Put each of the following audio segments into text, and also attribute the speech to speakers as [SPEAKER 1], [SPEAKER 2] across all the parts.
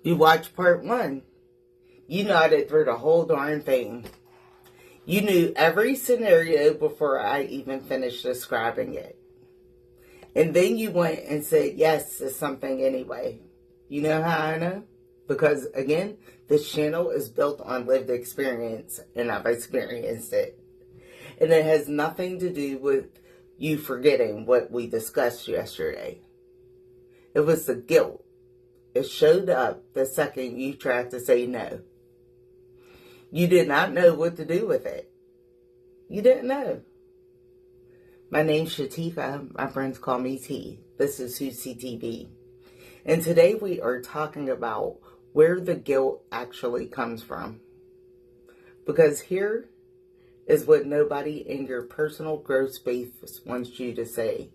[SPEAKER 1] You watched part 1. You nodded through the whole darn thing. You knew every scenario before I even finished describing it. And then you went and said yes to something anyway. You know how I know? Because, again, this channel is built on lived experience, and I've experienced it. And it has nothing to do with you forgetting what we discussed yesterday. It was the guilt. It showed up the second you tried to say no. You did not know what to do with it. You didn't know. My name's Shatica. My friends call me T. This is Who's CTV. And today we are talking about where the guilt actually comes from. Because here is what nobody in your personal growth space wants you to say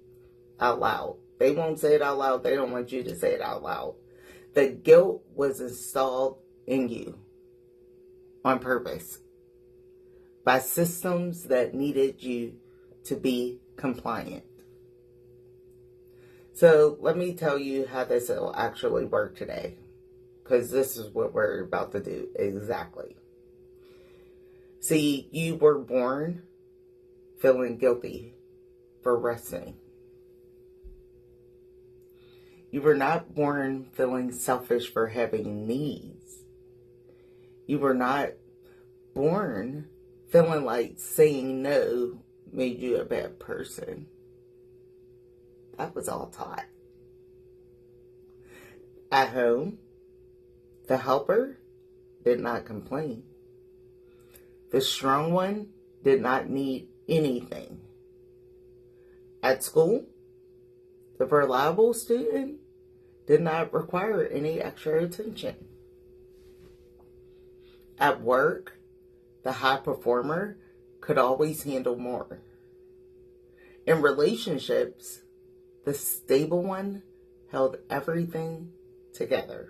[SPEAKER 1] out loud. They won't say it out loud. They don't want you to say it out loud. The guilt was installed in you on purpose by systems that needed you to be compliant. So let me tell you how this will actually work today, because this is what we're about to do exactly. See, you were born feeling guilty for resting. You were not born feeling selfish for having needs. You were not born feeling like saying no made you a bad person. That was all taught. At home, the helper did not complain. The strong one did not need anything. At school, the reliable student did not require any extra attention. At work, the high performer could always handle more. In relationships, the stable one held everything together.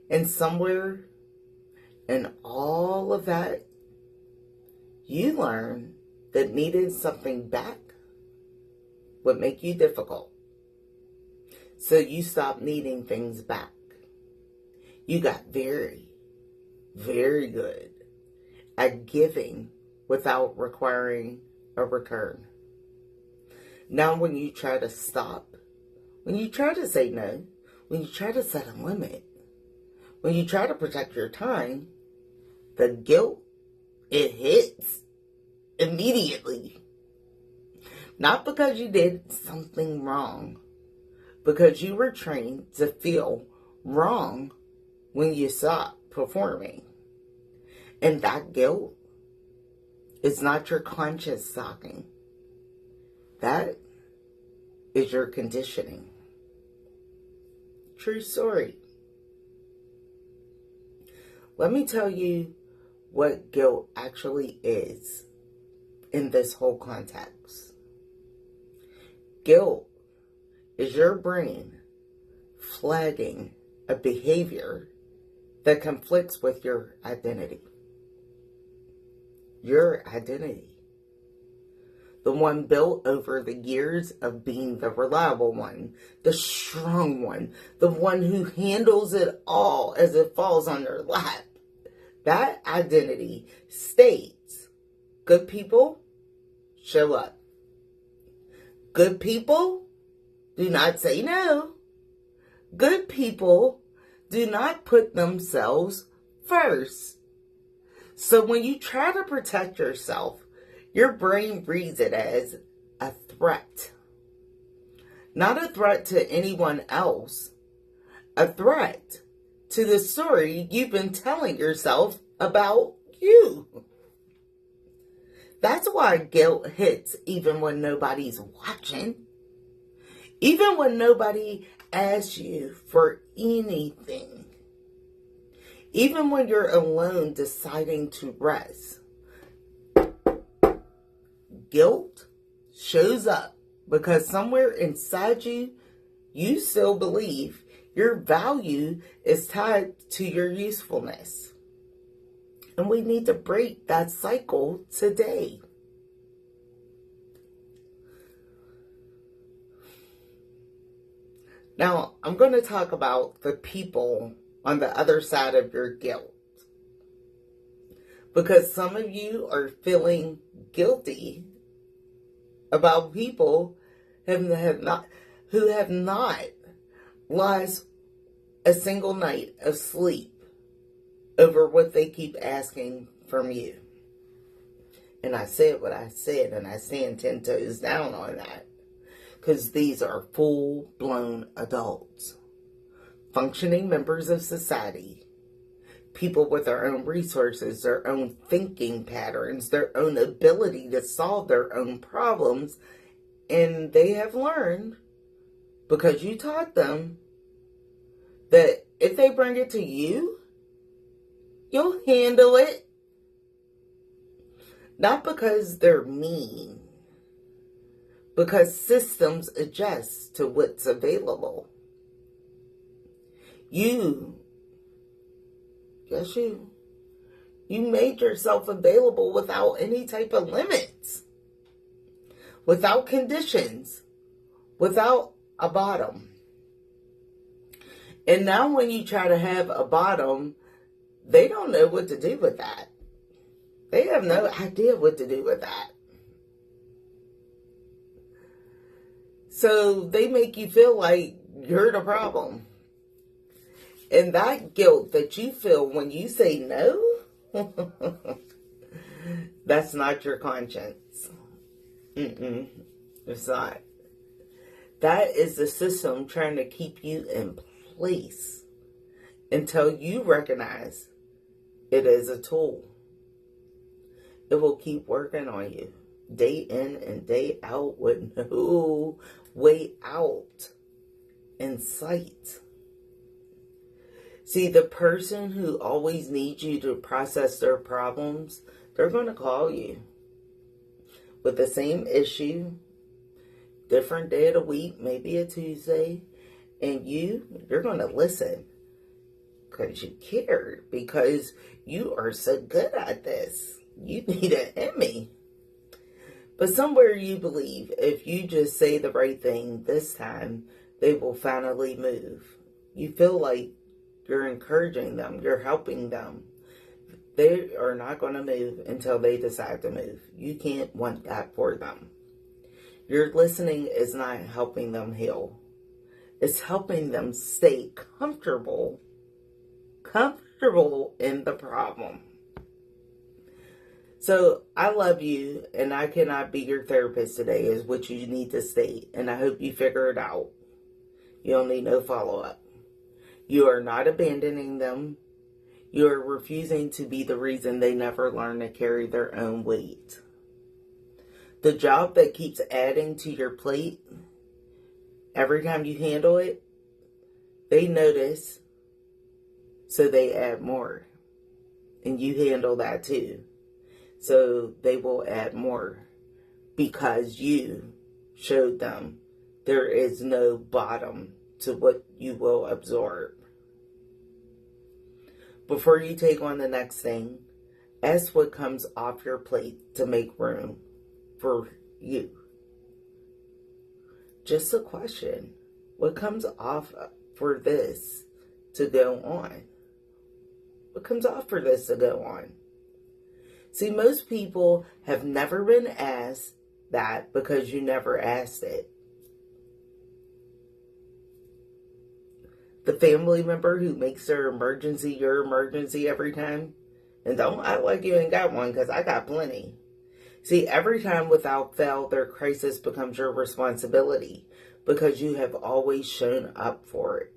[SPEAKER 1] And somewhere in all of that, you learned that needing something back would make you difficult. So you stopped needing things back. You got very, very good at giving without requiring a return. Now when you try to stop, when you try to say no, when you try to set a limit, when you try to protect your time, the guilt, it hits immediately. Not because you did something wrong, because you were trained to feel wrong when you stopped performing. And that guilt is not your conscious talking. That is your conditioning. True story. Let me tell you what guilt actually is in this whole context. Guilt is your brain flagging a behavior that conflicts with your identity. Your identity. The one built over the years of being the reliable one, the strong one, the one who handles it all as it falls on their lap. That identity states, good people show up. Good people do not say no. Good people do not put themselves first. So when you try to protect yourself, your brain reads it as a threat. Not a threat to anyone else. A threat to the story you've been telling yourself about you. That's why guilt hits even when nobody's watching. Even when nobody asks you for anything. Even when you're alone deciding to rest. Guilt shows up because somewhere inside you, you still believe your value is tied to your usefulness. And we need to break that cycle today. Now, I'm going to talk about the people on the other side of your guilt. Because some of you are feeling guilty about people who have not lost a single night of sleep over what they keep asking from you. And I said what I said, and I stand 10 toes down on that. Because these are full-blown adults, functioning members of society, people with their own resources, their own thinking patterns, their own ability to solve their own problems. And they have learned, because you taught them, that if they bring it to you, you'll handle it. Not because they're mean, because systems adjust to what's available. You made yourself available without any type of limits, without conditions, without a bottom. And now when you try to have a bottom, they don't know what to do with that. They have no idea what to do with that. So they make you feel like you're the problem. And that guilt that you feel when you say no, that's not your conscience. It's not. That is the system trying to keep you in place until you recognize it is a tool. It will keep working on you day in and day out with no way out in sight. See, the person who always needs you to process their problems, they're going to call you with the same issue, different day of the week, maybe a Tuesday, and you're going to listen because you care, because you are so good at this. You need an Emmy. But somewhere you believe if you just say the right thing this time, they will finally move. You feel like you're encouraging them. You're helping them. They are not going to move until they decide to move. You can't want that for them. Your listening is not helping them heal. It's helping them stay comfortable in the problem. So I love you, and I cannot be your therapist today is what you need to state. And I hope you figure it out. You don't need no follow-up. You are not abandoning them. You are refusing to be the reason they never learn to carry their own weight. The job that keeps adding to your plate, every time you handle it, they notice, so they add more. And you handle that too. So they will add more because you showed them there is no bottom to what you will absorb. Before you take on the next thing, ask what comes off your plate to make room for you. Just a question. What comes off for this to go on? What comes off for this to go on? See, most people have never been asked that because you never asked it. The family member who makes their emergency your emergency every time. And don't act like you ain't got one, because I got plenty. See, every time without fail, their crisis becomes your responsibility because you have always shown up for it.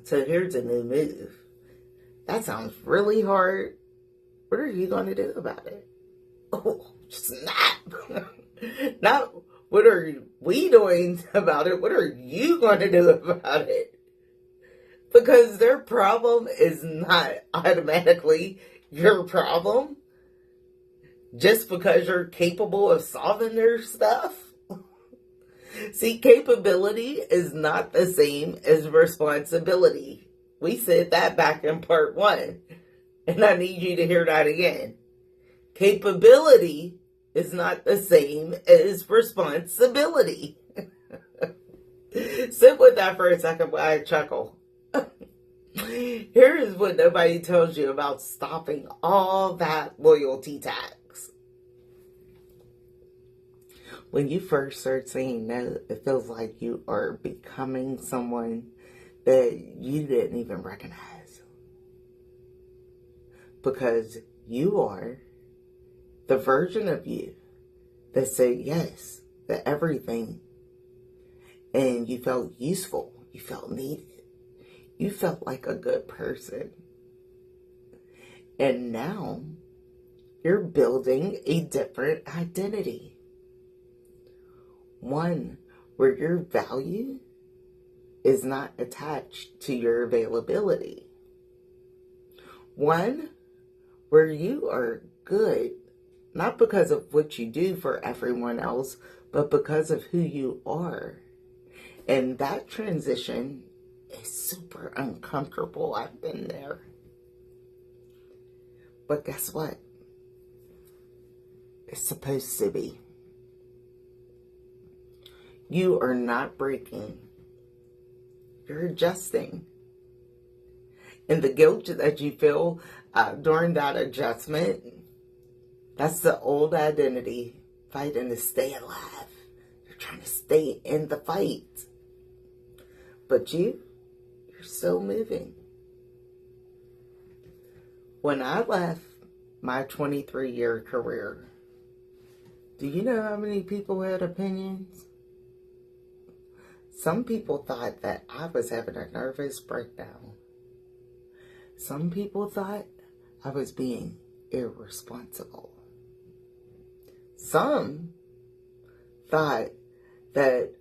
[SPEAKER 1] So here's a new move. That sounds really hard. What are you going to do about it? Oh, snap. Not what are we doing about it? What are you going to do about it? Because their problem is not automatically your problem. Just because you're capable of solving their stuff. See, capability is not the same as responsibility. We said that back in part 1. And I need you to hear that again. Capability is not the same as responsibility. Sit with that for a second while I chuckle. Here is what nobody tells you about stopping all that loyalty tax. When you first start saying no, it feels like you are becoming someone that you didn't even recognize. Because you are the version of you that said yes to everything. And you felt useful. You felt needed. You felt like a good person. And now you're building a different identity. One where your value is not attached to your availability. One where you are good, not because of what you do for everyone else, but because of who you are. And that transition is super uncomfortable. I've been there. But guess what? It's supposed to be. You are not breaking. You're adjusting. And the guilt that you feel during that adjustment, that's the old identity fighting to stay alive. You're trying to stay in the fight. But you're still moving. When I left my 23-year career, do you know how many people had opinions? Some people thought that I was having a nervous breakdown. Some people thought I was being irresponsible. Some thought that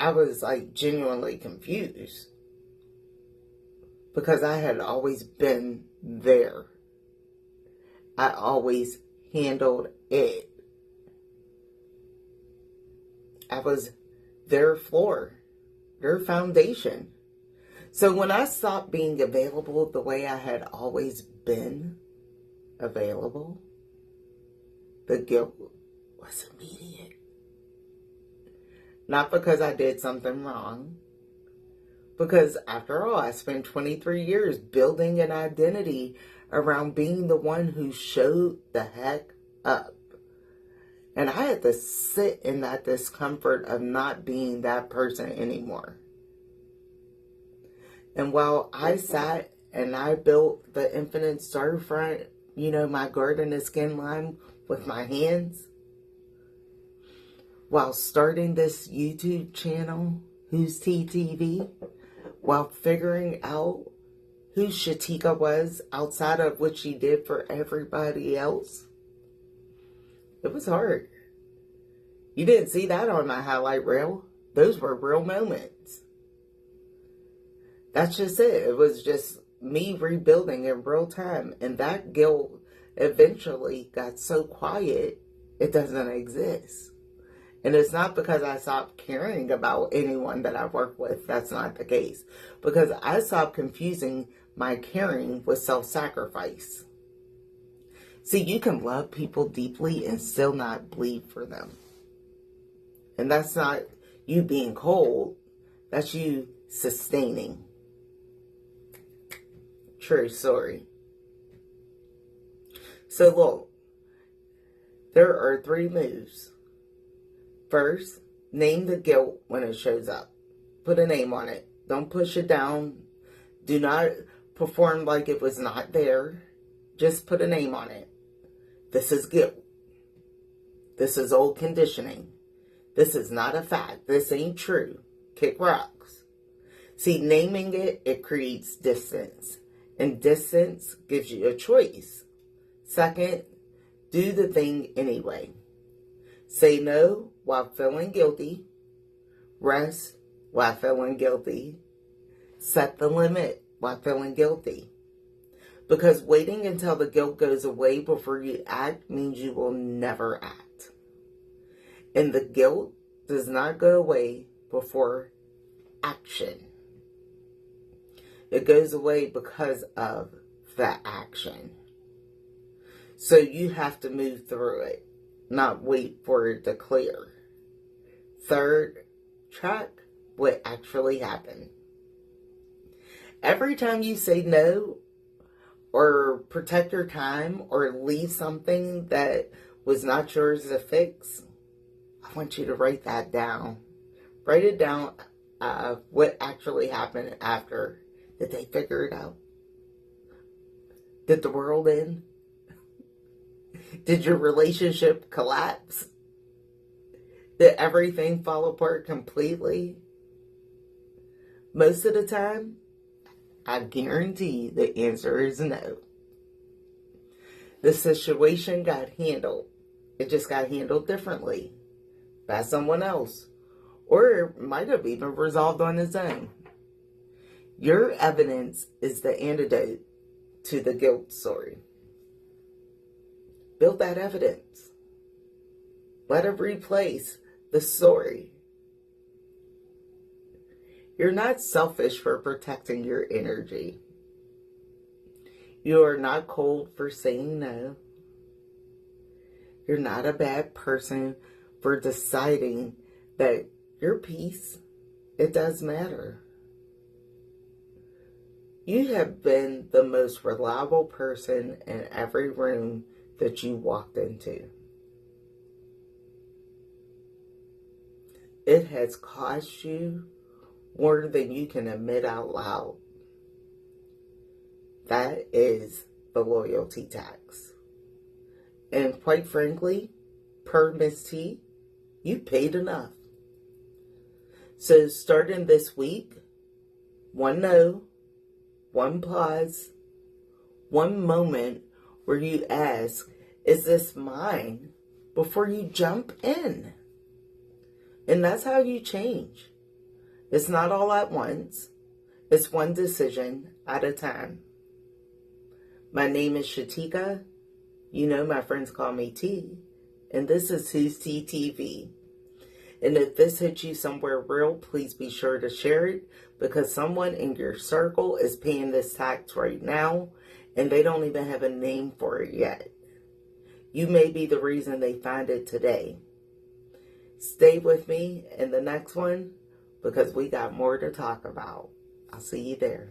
[SPEAKER 1] I was like genuinely confused because I had always been there. I always handled it. I was their floor, their foundation. So when I stopped being available the way I had always been available, the guilt was immediate. Not because I did something wrong, because after all, I spent 23 years building an identity around being the one who showed the heck up. And I had to sit in that discomfort of not being that person anymore. And while I sat and I built the infinite storefront, my garden of skin line with my hands, while starting this YouTube channel, Who's TTV, while figuring out who Shatica was outside of what she did for everybody else, it was hard. You didn't see that on my highlight reel. Those were real moments. That's just it. It was just me rebuilding in real time. And that guilt eventually got so quiet, it doesn't exist. And it's not because I stopped caring about anyone that I work with. That's not the case. Because I stopped confusing my caring with self-sacrifice. See, you can love people deeply and still not bleed for them. And that's not you being cold. That's you sustaining. True story. So look, there are 3 moves. First, name the guilt when it shows up. Put a name on it. Don't push it down. Do not perform like it was not there. Just put a name on it. This is guilt. This is old conditioning. This is not a fact. This ain't true. Kick rocks. See, naming it, it creates distance. And distance gives you a choice. Second, do the thing anyway. Say no while feeling guilty. Rest while feeling guilty. Set the limit while feeling guilty. Because waiting until the guilt goes away before you act means you will never act. And the guilt does not go away before action. It goes away because of the action. So you have to move through it, not wait for it to clear. Third, track what actually happened. Every time you say no, or protect your time, or leave something that was not yours to fix, I want you to write that down. Write it down, what actually happened after. Did they figure it out? Did the world end? Did your relationship collapse? Did everything fall apart completely? Most of the time, I guarantee the answer is no. The situation got handled. It just got handled differently by someone else. Or it might have even resolved on its own. Your evidence is the antidote to the guilt story. Build that evidence. Let it replace the story. You're not selfish for protecting your energy. You are not cold for saying no. You're not a bad person for deciding that your peace, it does matter. You have been the most reliable person in every room that you walked into. It has cost you more than you can admit out loud. That is the loyalty tax. And quite frankly, per Myss T, you paid enough. So starting this week, one no, one pause, one moment where you ask, is this mine? Before you jump in. And that's how you change. It's not all at once. It's one decision at a time. My name is Shatica. You know my friends call me T. And this is Who's T TV. And if this hits you somewhere real, please be sure to share it, because someone in your circle is paying this tax right now and they don't even have a name for it yet. You may be the reason they find it today. Stay with me in the next one, because we got more to talk about. I'll see you there.